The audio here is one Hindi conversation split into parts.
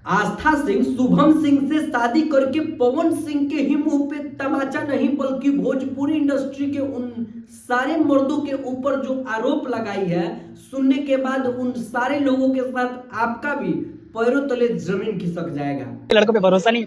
आस्था सिंह शुभम सिंह से शादी करके पवन सिंह के ही मुंह पे तमाचा नहीं बल्कि भोजपुरी इंडस्ट्री के उन सारे मर्दों के ऊपर जो आरोप लगाई है, सुनने के बाद उन सारे लोगों के साथ आपका भी पैरों तले जमीन खिसक जाएगा। लड़कों पे भरोसा नहीं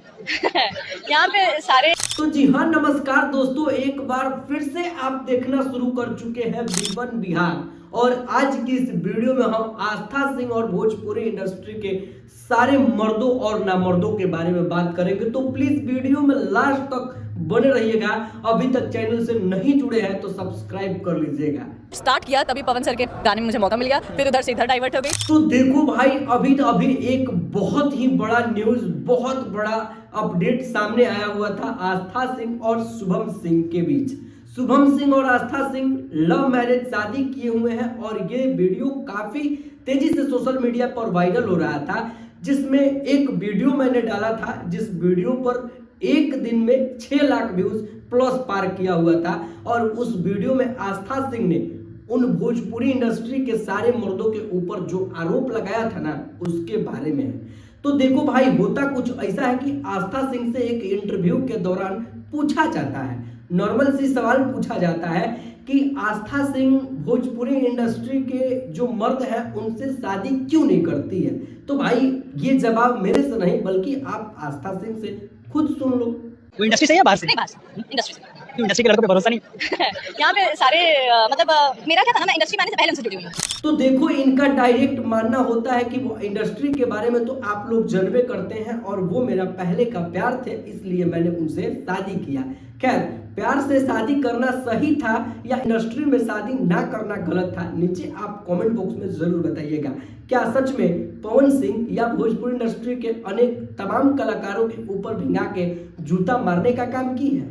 यहाँ पे सारे। तो जी हाँ, नमस्कार दोस्तों, एक बार फिर से आप देखना शुरू कर चुके हैं बी1 बिहार और आज की इस वीडियो में हम आस्था सिंह और भोजपुरी इंडस्ट्री के सारे मर्दों और नामर्दों के बारे में बात करेंगे। तो प्लीज वीडियो में लास्ट तक बने रहिएगा। अभी तक चैनल से नहीं जुड़े हैं तो सब्सक्राइब कर लीजिएगा। स्टार्ट किया तभी पवन सर के गाने में मुझे मौका मिल गया, फिर उधर से इधर डाइवर्ट हो गई। तो देखो भाई, अभी एक बहुत ही बड़ा न्यूज, बहुत बड़ा अपडेट सामने आया हुआ था आस्था सिंह और शुभम सिंह के बीच। शुभम सिंह और आस्था सिंह लव मैरिज शादी किए हुए हैं और ये वीडियो काफी तेजी से सोशल मीडिया पर वायरल हो रहा था, जिसमें एक वीडियो मैंने डाला था जिस वीडियो पर एक दिन में 6 लाख व्यूज प्लस पार किया हुआ था और उस वीडियो में आस्था सिंह ने उन भोजपुरी इंडस्ट्री के सारे मर्दों के ऊपर जो आरोप लगाया था ना, उसके बारे में है। तो देखो भाई, होता कुछ ऐसा है कि आस्था सिंह से एक इंटरव्यू के दौरान पूछा जाता है, नॉर्मल सी सवाल पूछा जाता है कि आस्था सिंह भोजपुरी इंडस्ट्री के जो मर्द हैं उनसे शादी क्यों नहीं करती है। तो भाई ये जवाब मेरे से नहीं बल्कि आप आस्था सिंह से खुद सुन लो। वो इंडस्ट्री से या बाहर से? नहीं, बाहर से। इंडस्ट्री से। क्यों इंडस्ट्री के लड़कों पे भरोसा नहीं यहाँ पे सारे मतलब मेरा क्या था ना, मैं इंडस्ट्री में आने से पहले उनसे जुड़ी हुई हूँ। तो देखो, इनका डायरेक्ट मानना होता है कि वो इंडस्ट्री के बारे में तो आप लोग जानबे करते हैं और वो मेरा पहले का प्यार थे, इसलिए मैंने उनसे शादी किया। खैर, प्यार से शादी करना सही था या इंडस्ट्री में शादी ना करना गलत था, नीचे आप कमेंट बॉक्स में जरूर बताइएगा। क्या सच में पवन सिंह या भोजपुरी इंडस्ट्री के अनेक तमाम कलाकारों के ऊपर भिंगा के जूता मारने का काम की है?